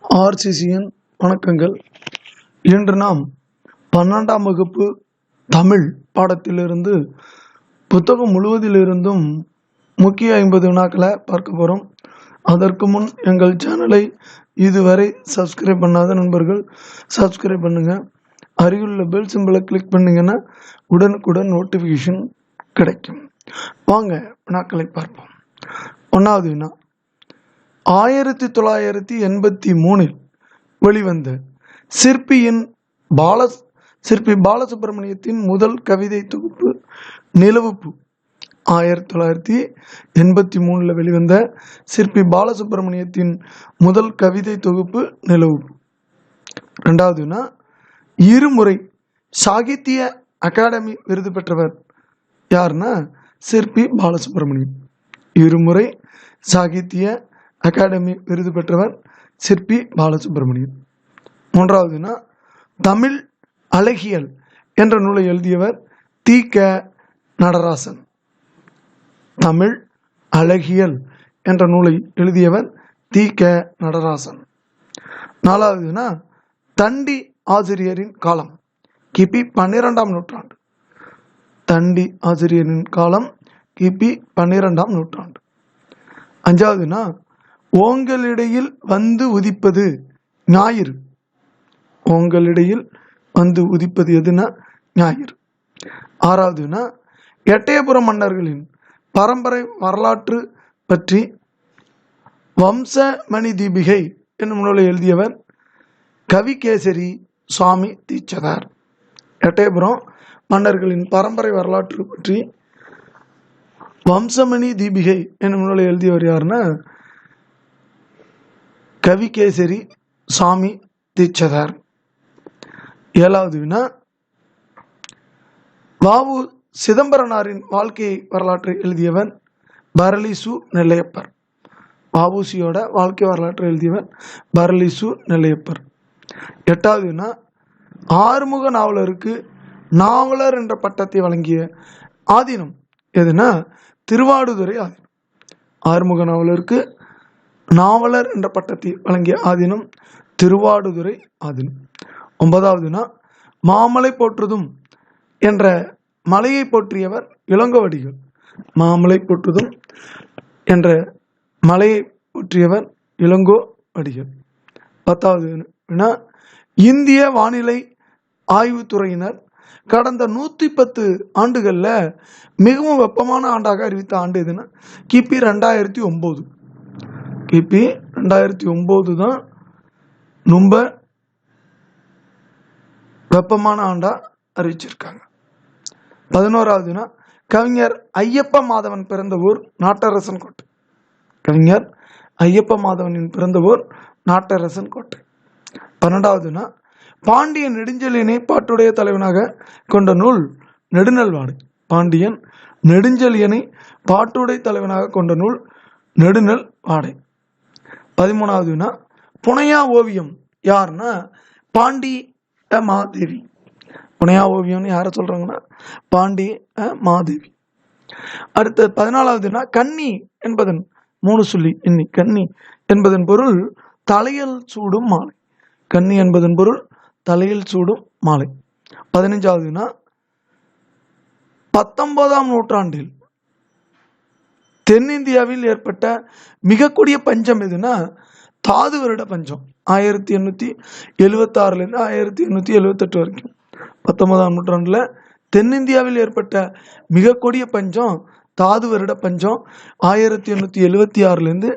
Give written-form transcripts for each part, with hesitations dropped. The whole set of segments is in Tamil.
ஆர்சிசியின் வணக்கங்கள். இன்று நாம் 12ஆம் வகுப்பு தமிழ் பாடத்திலிருந்து புத்தகம் முழுவதிலிருந்தும் முக்கிய 50 வினாக்களை பார்க்க போகிறோம். அதற்கு முன் எங்கள் சேனலை இதுவரை சப்ஸ்கிரைப் பண்ணாத நண்பர்கள் சப்ஸ்கிரைப் பண்ணுங்கள். அருகிலுள்ள பெல் சிம்பிளை கிளிக் பண்ணிங்கன்னா உடனுக்குடன் நோட்டிஃபிகேஷன் கிடைக்கும். வாங்க வினாக்களை பார்ப்போம். 1வது வினா, 1983 வெளிவந்த சிற்பி பாலசுப்ரமணியத்தின் முதல் கவிதை தொகுப்பு நிலவுப்பூ. 1983 வெளிவந்த சிற்பி பாலசுப்ரமணியத்தின் முதல் கவிதை தொகுப்பு நிலவுப்பூ. 2வது வினா, இருமுறை சாகித்ய அகாடமி விருது பெற்றவர் யாருன்னா சிற்பி பாலசுப்ரமணியம். இருமுறை சாகித்ய அகாடமி விருது பெற்றவர் சிற்பி பாலசுப்ரமணியம். 3வது வினா, தமிழ் அழகியல் என்ற நூலை எழுதியவர் தி.க. நடராசன். தமிழ் அழகியல் என்ற நூலை எழுதியவர் தி.க. நடராசன். 4வது வினா, தண்டி ஆசிரியரின் காலம் கிபி 12ஆம் நூற்றாண்டு. தண்டி ஆசிரியரின் காலம் கிபி 12ஆம் நூற்றாண்டு. 5வது வினா, ஓங்கலிடையில் வந்து உதிப்பது ஞாயிறு. ஓங்கலிடையில் வந்து உதிப்பது எதுனா ஞாயிறு. 6வது வினா, எட்டயபுரம் மன்னர்களின் பரம்பரை வரலாற்று பற்றி வம்சமணி தீபிகை என்னும் நூலை எழுதியவர் கவிகேசரி சுவாமி தீட்சிதர். எட்டயபுரம் மன்னர்களின் பரம்பரை வரலாற்று பற்றி வம்சமணி தீபிகை என்னும் நூலை எழுதியவர் யாருன்னா கவிகேசரி சுவாமி தீட்சிதர். 7வது வினா, வ.உ. சிதம்பரனாரின் வாழ்க்கை வரலாற்றை எழுதியவர் பரளிசு நெல்லையப்பர். வ.உ.சியோட வாழ்க்கை வரலாற்றை எழுதியவர் பரளிசு நெல்லையப்பர். 8வது வினா, ஆறுமுக நாவலருக்கு நாவலர் என்ற பட்டத்தை வழங்கிய ஆதீனம் எதுனா திருவாடுதுறை ஆதீனம். ஆறுமுக நாவலருக்கு நாவலர் என்ற பட்டத்தை வழங்கிய ஆதீனம் திருவாடுதுறை ஆதீனம். 9வது வினா, மாமலை போற்றுதும் என்ற மலையை போற்றியவர் இளங்கோவடிகள். மாமலை போற்றுதும் என்ற மலையை போற்றியவர் இளங்கோவடிகள். 10வது வினா, இந்திய வானிலை ஆய்வுத்துறையினர் கடந்த 110 ஆண்டுகளில் மிகவும் வெப்பமான ஆண்டாக அறிவித்த ஆண்டு எதுனா கிபி 2009. கிபி 2009 தான் ரொம்ப வெப்பமான ஆண்டா அறிவிச்சிருக்காங்க. 11வது வினா, கவிஞர் ஐயப்ப மாதவன் பிறந்த ஊர் நாட்டரசன் கோட்டை. கவிஞர் ஐயப்ப மாதவனின் பிறந்த ஊர் நாட்டரசன் கோட்டை. 12வது வினா, பாண்டியன் நெடுஞ்செழியனை பாட்டுடைய தலைவனாக கொண்ட நூல் நெடுநல் வாடை. பாண்டியன் நெடுஞ்செழியனை பாட்டுடை தலைவனாக கொண்ட நூல் நெடுநல் வாடை. 13வது வினா, புனையா ஓவியம் யாருன்னா பாண்டி மாதேவி. புனையா ஓவியம்னு யாரை சொல்றாங்கன்னா பாண்டி மாதேவி. அடுத்த 14வது வினா, கன்னி என்பதன் 3 சொல்லி எண்ணி. கன்னி என்பதன் பொருள் தலையில் சூடும் மாலை. கன்னி என்பதன் பொருள் தலையில் சூடும் மாலை. 15வது வினா, 19ஆம் நூற்றாண்டில் தென்னிந்தியாவில் ஏற்பட்ட மிக கொடிய பஞ்சம் எதுனா தாது வருட பஞ்சம். 1876 1878 வரைக்கும் 19ஆம் நூற்றாண்டில் தென்னிந்தியாவில் ஏற்பட்ட மிக கொடிய பஞ்சம் தாது வருட பஞ்சம். 1876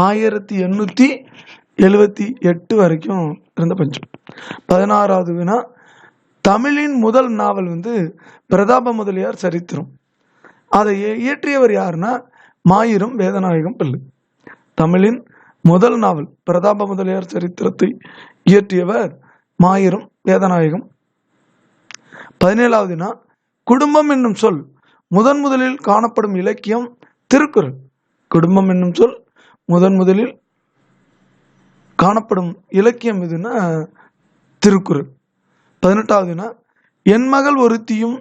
1878 வரைக்கும் இருந்த பஞ்சம். 16வது வினா, தமிழின் முதல் நாவல் பிரதாப முதலியார் சரித்திரம். அதை இயற்றியவர் யாருன்னா மாயிரம் வேதநாயகம் பிள்ளை. தமிழின் முதல் நாவல் பிரதாப முதலியார் சரித்திரத்தை இயற்றியவர் மாயிரம் வேதநாயகம். 17வது வினா, குடும்பம் என்னும் சொல் முதலில் காணப்படும் இலக்கியம் திருக்குறள். குடும்பம் என்னும் சொல் முதலில் காணப்படும் இலக்கியம் எதுனா திருக்குறள். 18வது வினா, என் மகள் ஒருத்தியும்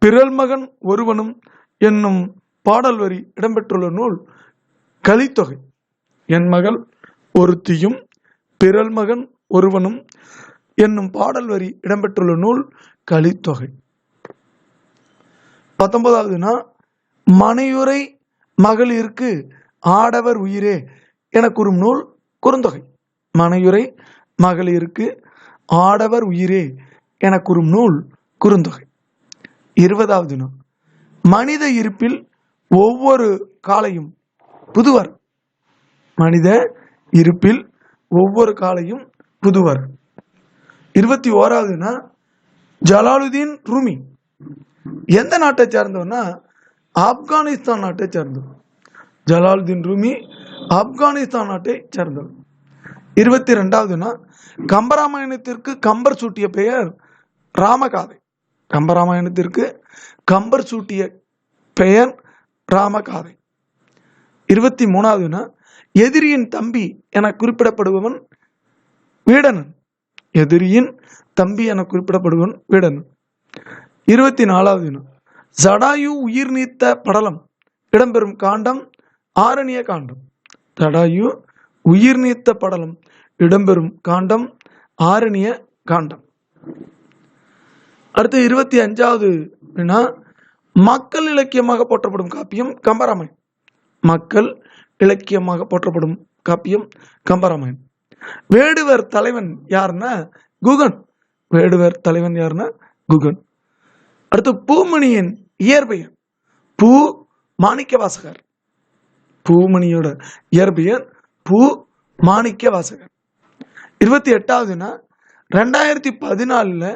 பிறல் மகன் ஒருவனும் என்னும் பாடல் வரி இடம்பெற்றுள்ள நூல் கலித்தொகை. என் மகள் ஒருத்தியும் பிறல் மகன் ஒருவனும் என்னும் பாடல் வரி இடம்பெற்றுள்ள நூல் கலித்தொகை. 19வது மனையுரை மகளிருக்கு ஆடவர் உயிரே என கூறும் நூல் குறுந்தொகை. மனையுரை மகளிருக்கு ஆடவர் உயிரே என கூறும் நூல் குறுந்தொகை. 20வது மனித இருப்பில் ஒவ்வொரு காலையும் புதுவர். மனித இருப்பில் ஒவ்வொரு காலையும் புதுவர். 21வது ஜலாலுதீன் ரூமி எந்த நாட்டை சேர்ந்தவர்னா ஆப்கானிஸ்தான் நாட்டை சேர்ந்தவர். ஜலாலுதீன் ரூமி ஆப்கானிஸ்தான் நாட்டை சேர்ந்தவர். 22வது கம்பராமாயணத்திற்கு கம்பர் சூட்டிய பெயர் ராமகாதை. கம்பராமாயணத்திற்கு கம்பர் சூட்டிய பெயர் ராமகாதை. 23வது எதிரியின் தம்பி என குறிப்பிடப்படுபவன் வீடனன். எதிரியின் தம்பி என குறிப்பிடப்படுபவன் வீடனன். 24வது ஜடாயு உயிர் நீத்த படலம் இடம்பெறும் காண்டம் ஆரண்ய காண்டம். ஜடாயு உயிர் நீத்த படலம் இடம்பெறும் காண்டம் ஆரண்ய காண்டம். அடுத்து 25வது மக்கள் இலக்கியமாக போற்றப்படும் காப்பியம் கம்பராமாயணம். மக்கள் இலக்கியமாக போற்றப்படும் காப்பியம் கம்பராமாயணம். வேடுவர் தலைவன் யாருன்னா குகன். வேடுவர் தலைவன் யாருன்னா குகன். அடுத்து பூமணியின் இயற்பெயர் பூ மாணிக்க வாசகர். பூமணியோட இயற்பெயர் பூ மாணிக்க வாசகர். 28வது 2014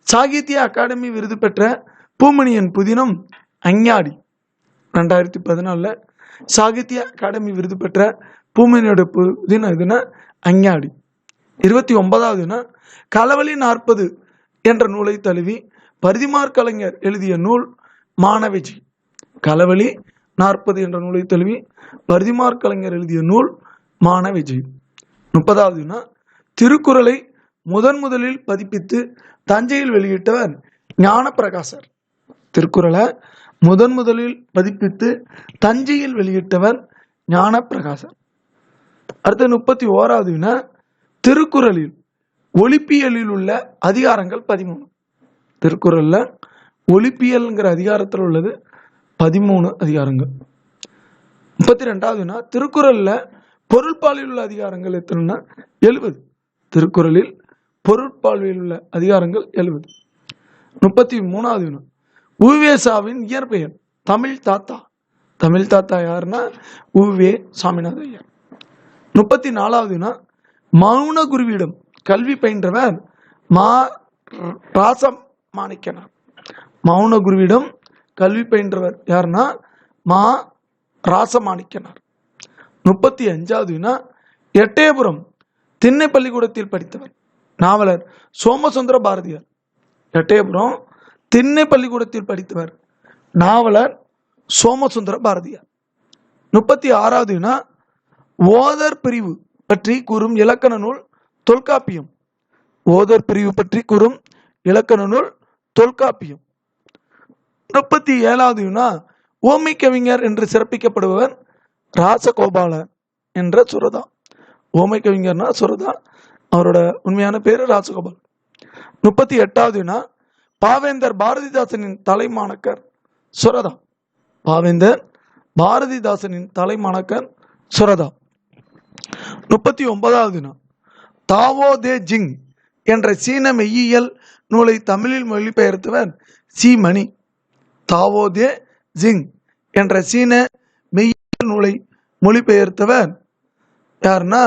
சாகித்ய அகாடமி விருது பெற்ற பூமணியின் புதினம் அஞ்ஞாடி. 2014 சாகித்ய அகாடமி விருது பெற்ற பூமணியோட புதினம் அஞ்ஞாடி. 29வது களவழி 40 என்ற நூலை தழுவி பரிதிமாற் கலைஞர் எழுதிய நூல் மானவிஜி. களவழி 40 என்ற நூலை தழுவி பரிதிமாற் கலைஞர் எழுதிய நூல் மானவிஜி. 30வது திருக்குறளை முதலில் பதிப்பித்து தஞ்சையில் வெளியிட்டவர் ஞானப்பிரகாசர். திருக்குறளை முதலில் பதிப்பித்து தஞ்சையில் வெளியிட்டவர் ஞானப்பிரகாசர். அடுத்து 31வது திருக்குறளில் ஒலிப்பியலில் உள்ள அதிகாரங்கள் 13. திருக்குறள்ல ஒலிப்பியல்ங்கிற அதிகாரத்தில் உள்ளது 13 அதிகாரங்கள். 32வது திருக்குறள்ல பொருட்பாலில் உள்ள அதிகாரங்கள் எத்தனைன்னா 70. திருக்குறளில் பொருட்பாலில் உள்ள அதிகாரங்கள் 70. 33வது உவேசாவின் இயற்பெயர் தமிழ் தாத்தா. தமிழ் தாத்தா யாருன்னா உவே சாமிநாத ஐயர். 34வது மௌன குருவிடம் கல்வி பயின்றவர் மா ராசமாணிக்கனார். மௌன குருவிடம் கல்வி பயின்றவர் யாருன்னா மா ராசமாணிக்கனார். 35வது எட்டயபுரம் திண்ணை பள்ளிக்கூடத்தில் படித்தவர் நாவலர் சோமசுந்தர பாரதியார். எட்டயபுரம் திண்ணை பள்ளிக்கூடத்தில் படித்தவர் நாவலர் சோமசுந்தர பாரதியார். 36வது ஓதர் பிரிவு பற்றி கூறும் இலக்கண நூல் தொல்காப்பியம். ஓதர் பிரிவு பற்றி கூறும் இலக்கண நூல் தொல்காப்பியம். 37வது ஓமை கவிஞர் என்று சிறப்பிக்கப்படுபவர் ராசகோபால என்ற சுரதா. ஓமை கவிஞர்னா சுரதா, அவரோட உண்மையான பேரு ராசகோபால். 38வது பாவேந்தர் பாரதிதாசனின் தலைமாணக்கர் சுரதா. பாவேந்தர் பாரதிதாசனின் தலைமாணக்கர் சுரதா. 39வது தாவோ தே ஜிங் என்ற சீன மெய்யியல் நூலை தமிழில் மொழிபெயர்த்தவர் சி மணி. தாவோ தே ஜிங் என்ற சீன மெய்யியல் நூலை மொழிபெயர்த்தவர் யாருன்னா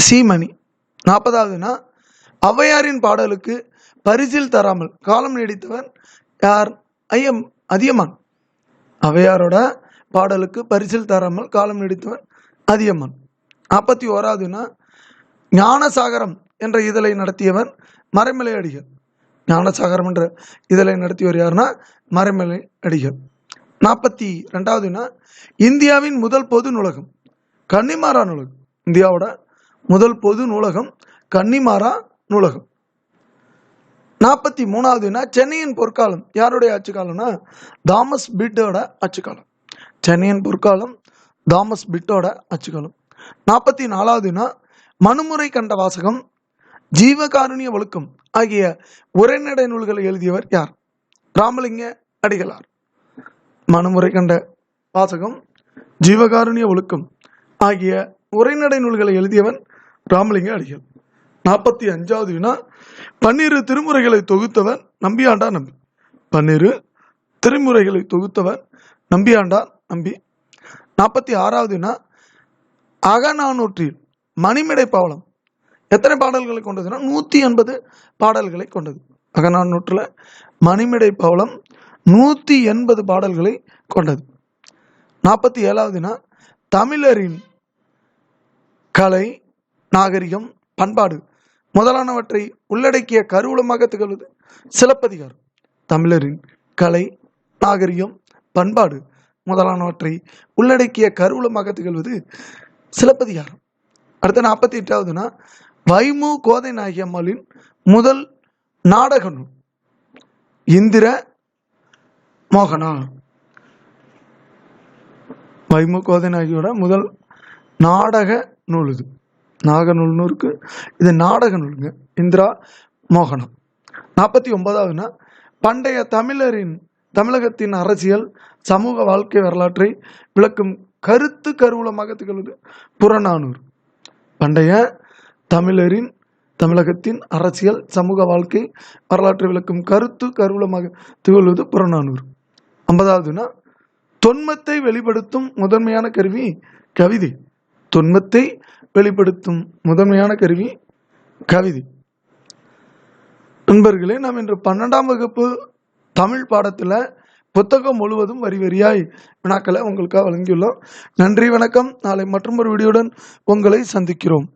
சீமணி. 40வது ஔவையாரின் பாடலுக்கு பரிசில் தராமல் காலம் நீடித்தவர் யார்? அதியமான். ஔவையாரோட பாடலுக்கு பரிசில் தராமல் காலம் நீடித்தவர் அதியமான். 41வது ஞானசாகரம் என்ற இதழை நடத்தியவர் மறைமலை அடிகள். ஞானசாகரம் என்ற இதழை நடத்தியவர் யாருன்னா மறைமலை அடிகள். 42வது இந்தியாவின் முதல் பொது நூலகம் கன்னிமாரா நூலகம். இந்தியாவோட முதல் பொது நூலகம் கன்னிமாரா நூலகம். 43வது சென்னையின் பொற்காலம் யாருடைய ஆட்சி காலம்னா தாமஸ் பீட்டோட ஆட்சி காலம். சென்னையின் பொற்காலம் தாமஸ் பிட்டோட அச்சுகளும். 44வது வினா மனுமுறை கண்ட வாசகம், ஜீவகாருண்ய ஒழுக்கம் ஆகிய உரைநடை நூல்களை எழுதியவர் யார்? ராமலிங்க அடிகளார். மனுமுறை கண்ட வாசகம், ஜீவகாருண்ய ஒழுக்கம் ஆகிய உரைநடை நூல்களை எழுதியவன் ராமலிங்க அடிகள். 45வது வினா 12 திருமுறைகளை தொகுத்தவர் நம்பியாண்டார் நம்பி. 12 திருமுறைகளை தொகுத்தவர் நம்பியாண்டார் நம்பி. 46வது வினா அகநானூற்றில் மணிமேடை பவளம் எத்தனை பாடல்களை கொண்டதுன்னா 180 பாடல்களை கொண்டது. அகநானூற்றில் மணிமேடை பவளம் 180 பாடல்களை கொண்டது. 47வது வினா தமிழரின் கலை, நாகரிகம், பண்பாடு முதலானவற்றை உள்ளடக்கிய கருவூலமாக திகழ்வது சிலப்பதிகாரம். தமிழரின் கலை, நாகரிகம், பண்பாடு முதலானவற்றை உள்ளடக்கிய கருவூலமாக திகழ்வது சிலப்பதிகாரம். அடுத்த 48வது வைமு கோதை நாயகி அம்மாளின் முதல் நாடக நூல் இந்திர மோகனா. வைமு கோதை நாயகியோட முதல் நாடக நூல் இது. நாக நூல்னு இருக்கு, இது நாடக நூலுங்க. இந்திரா மோகனம். 49வது பண்டைய தமிழகத்தின் அரசியல் சமூக வாழ்க்கை வரலாற்றை விளக்கும் கருத்து கருவூலமாக திகழ்வது புறநானூறு. பண்டைய தமிழகத்தின் அரசியல் சமூக வாழ்க்கை வரலாற்றை விளக்கும் கருத்து கருவூலமாக திகழ்வது புறநானூறு. 50வது தொன்மத்தை வெளிப்படுத்தும் முதன்மையான கருவி கவிதை. தொன்மத்தை வெளிப்படுத்தும் முதன்மையான கருவி கவிதை. நண்பர்களே, நாம் இன்று 12ஆம் வகுப்பு தமிழ் பாடத்தில் புத்தகம் முழுவதும் வரி வரியாய் வினாக்களை உங்களுக்காக வழங்கியுள்ளோம். நன்றி, வணக்கம். நாளை மற்றொரு வீடியோடன் உங்களை சந்திக்கிறோம்.